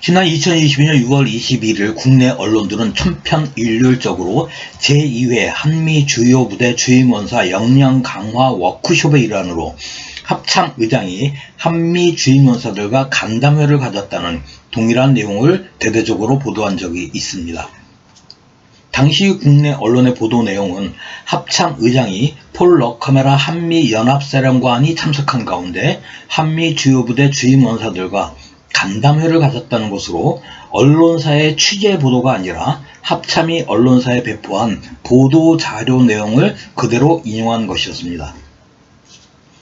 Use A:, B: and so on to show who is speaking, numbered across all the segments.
A: 지난 2022년 6월 21일 국내 언론들은 천편일률적으로 제2회 한미 주요 부대 주임원사 역량 강화 워크숍의 일환으로 합참 의장이 한미 주임원사들과 간담회를 가졌다는 동일한 내용을 대대적으로 보도한 적이 있습니다. 당시 국내 언론의 보도 내용은 합참 의장이 폴 러커메라 한미연합사령관이 참석한 가운데 한미 주요 부대 주임원사들과 간담회를 가졌다는 것으로 언론사의 취재 보도가 아니라 합참이 언론사에 배포한 보도 자료 내용을 그대로 인용한 것이었습니다.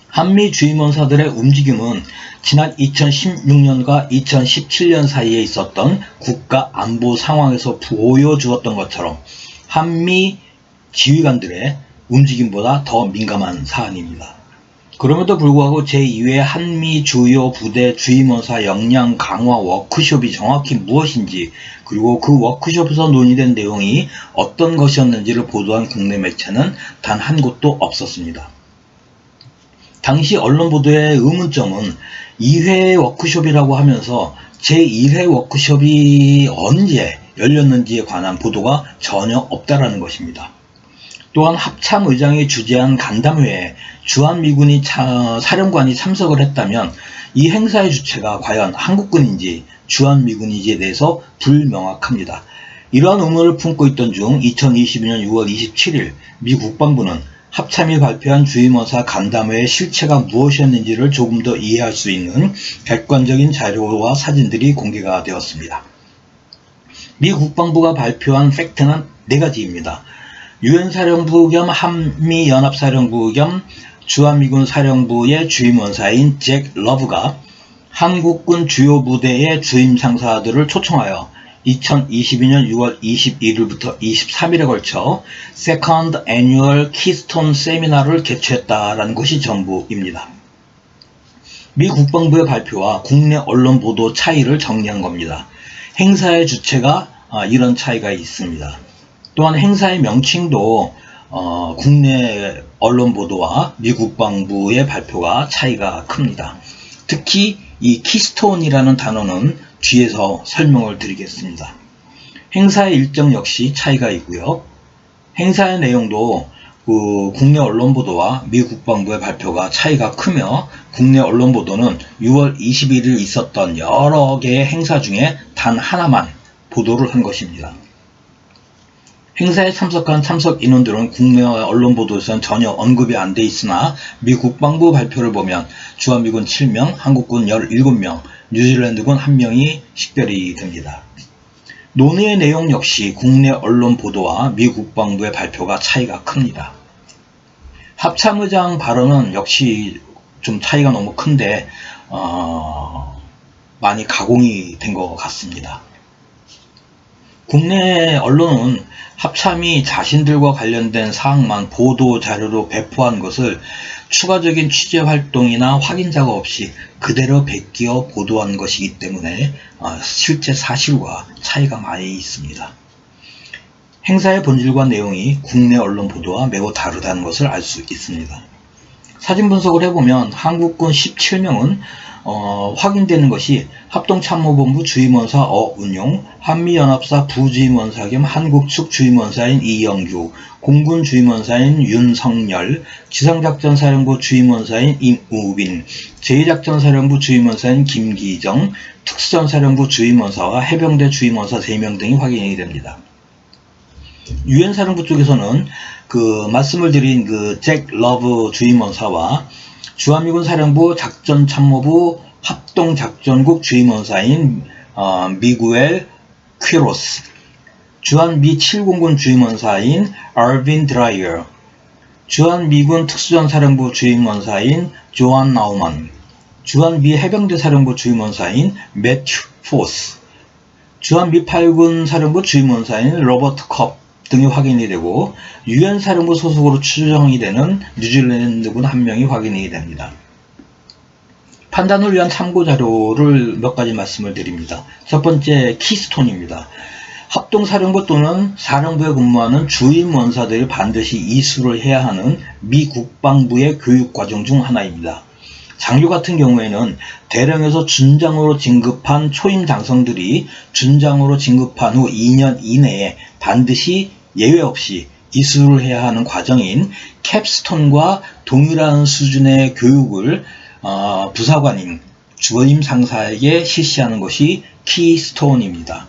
A: 한미 주임원사들의 움직임은 지난 2016년과 2017년 사이에 있었던 국가 안보 상황에서 보여주었던 것처럼 한미 지휘관들의 움직임보다 더 민감한 사안입니다. 그럼에도 불구하고 제2회 한미 주요 부대 주임원사 역량 강화 워크숍이 정확히 무엇인지, 그리고 그 워크숍에서 논의된 내용이 어떤 것이었는지를 보도한 국내 매체는 단 한 곳도 없었습니다. 당시 언론 보도의 의문점은 2회 워크숍이라고 하면서 제1회 워크숍이 언제 열렸는지에 관한 보도가 전혀 없다라는 것입니다. 또한 합참 의장이 주재한 간담회에 주한미군이 사령관이 참석을 했다면 이 행사의 주체가 과연 한국군인지 주한미군인지에 대해서 불명확합니다. 이러한 의문을 품고 있던 중 2022년 6월 27일 미 국방부는 합참이 발표한 주임원사 간담회의 실체가 무엇이었는지를 조금 더 이해할 수 있는 객관적인 자료와 사진들이 공개가 되었습니다. 미 국방부가 발표한 팩트는 4가지입니다. 유엔 사령부 겸 한미연합사령부 겸 주한미군 사령부의 주임원사인 잭 러브가 한국군 주요 부대의 주임상사들을 초청하여 2022년 6월 21일부터 23일에 걸쳐 Second Annual Keystone 세미나를 개최했다라는 것이 전부입니다. 미 국방부의 발표와 국내 언론 보도 차이를 정리한 겁니다. 행사의 주체가 이런 차이가 있습니다. 또한 행사의 명칭도 국내 언론 보도와 미 국방부의 발표가 차이가 큽니다. 특히 이 키스톤이라는 단어는 뒤에서 설명을 드리겠습니다. 행사의 일정 역시 차이가 있고요. 행사의 내용도 국내 언론 보도와 미 국방부의 발표가 차이가 크며 국내 언론 보도는 6월 21일 있었던 여러 개의 행사 중에 단 하나만 보도를 한 것입니다. 행사에 참석한 참석 인원들은 국내 언론 보도에서는 전혀 언급이 안 돼 있으나 미 국방부 발표를 보면 주한미군 7명, 한국군 17명, 뉴질랜드군 1명이 식별이 됩니다. 논의의 내용 역시 국내 언론 보도와 미 국방부의 발표가 차이가 큽니다. 합참의장 발언은 역시 좀 차이가 너무 큰데 많이 가공이 된 것 같습니다. 국내 언론은 합참이 자신들과 관련된 사항만 보도 자료로 배포한 것을 추가적인 취재 활동이나 확인자가 없이 그대로 베끼어 보도한 것이기 때문에 실제 사실과 차이가 많이 있습니다. 행사의 본질과 내용이 국내 언론 보도와 매우 다르다는 것을 알 수 있습니다. 사진 분석을 해보면 한국군 17명은 확인되는 것이 합동참모본부 주임원사 어운용, 한미연합사 부주임원사 겸 한국 측 주임원사인 이영규, 공군 주임원사인 윤성열, 지상작전사령부 주임원사인 임우빈, 제2작전사령부 주임원사인 김기정, 특수전사령부 주임원사와 해병대 주임원사 3명 등이 확인이 됩니다. 유엔 사령부 쪽에서는 말씀을 드린 잭 러브 주임원사와 주한미군 사령부 작전참모부 합동작전국 주임원사인 미구엘 퀴로스, 주한미 7공군 주임원사인 알빈 드라이어, 주한미군 특수전사령부 주임원사인 조한 나우만, 주한미 해병대 사령부 주임원사인 매튜 포스, 주한미 8군 사령부 주임원사인 로버트 컵 등이 확인이 되고 유엔 사령부 소속으로 추정이 되는 뉴질랜드군 1명이 확인이 됩니다. 판단을 위한 참고 자료를 몇 가지 말씀을 드립니다. 첫 번째, 키스톤입니다. 합동사령부 또는 사령부에 근무하는 주임원사들이 반드시 이수를 해야 하는 미 국방부의 교육과정 중 하나입니다. 장교 같은 경우에는 대령에서 준장으로 진급한 초임 장성들이 준장으로 진급한 후 2년 이내에 반드시 예외 없이 이수를 해야 하는 과정인 캡스톤과 동일한 수준의 교육을 부사관인 주임 상사에게 실시하는 것이 키스톤입니다.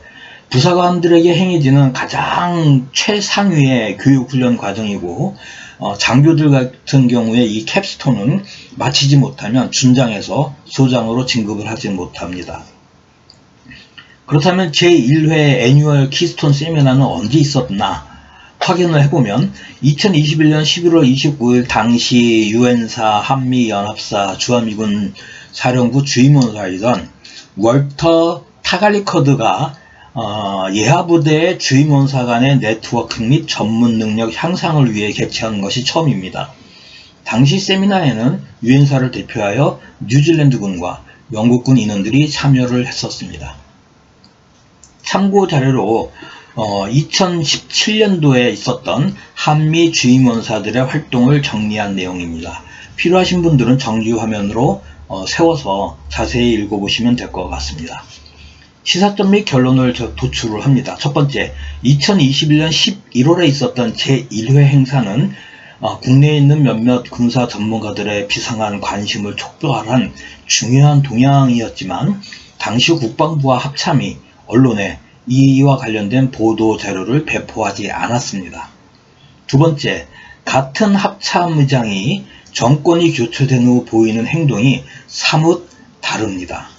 A: 부사관들에게 행해지는 가장 최상위의 교육훈련 과정이고 장교들 같은 경우에 이 캡스톤은 마치지 못하면 준장에서 소장으로 진급을 하지 못합니다. 그렇다면 제1회 애뉴얼 키스톤 세미나는 언제 있었나 확인을 해보면 2021년 11월 29일 당시 유엔사 한미연합사 주한미군 사령부 주임원사이던 월터 타갈리커드가 예하부대의 주임원사 간의 네트워크 및 전문 능력 향상을 위해 개최한 것이 처음입니다. 당시 세미나에는 유엔사를 대표하여 뉴질랜드군과 영국군 인원들이 참여를 했었습니다. 참고 자료로 2017년도에 있었던 한미 주임원사들의 활동을 정리한 내용입니다. 필요하신 분들은 정지 화면으로 세워서 자세히 읽어보시면 될 것 같습니다. 시사점 및 결론을 도출을 합니다. 첫 번째, 2021년 11월에 있었던 제1회 행사는 국내에 있는 몇몇 군사 전문가들의 비상한 관심을 촉발한 중요한 동향이었지만 당시 국방부와 합참이 언론에 이와 관련된 보도 자료를 배포하지 않았습니다. 두 번째, 같은 합참의장이 정권이 교체된 후 보이는 행동이 사뭇 다릅니다.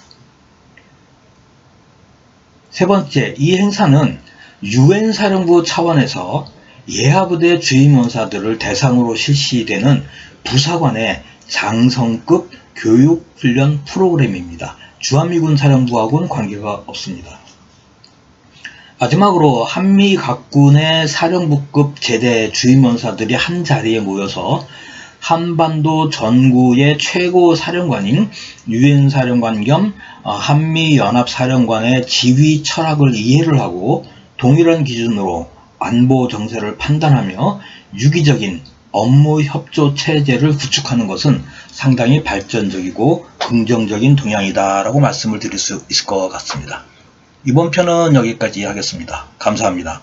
A: 세 번째, 이 행사는 유엔 사령부 차원에서 예하부대 주임원사들을 대상으로 실시되는 부사관의 장성급 교육훈련 프로그램입니다. 주한미군 사령부하고는 관계가 없습니다. 마지막으로 한미 각군의 사령부급 제대 주임원사들이 한 자리에 모여서 한반도 전구의 최고 사령관인 유엔 사령관 겸 한미연합사령관의 지휘 철학을 이해를 하고 동일한 기준으로 안보 정세를 판단하며 유기적인 업무 협조 체제를 구축하는 것은 상당히 발전적이고 긍정적인 동향이다 라고 말씀을 드릴 수 있을 것 같습니다. 이번 편은 여기까지 하겠습니다. 감사합니다.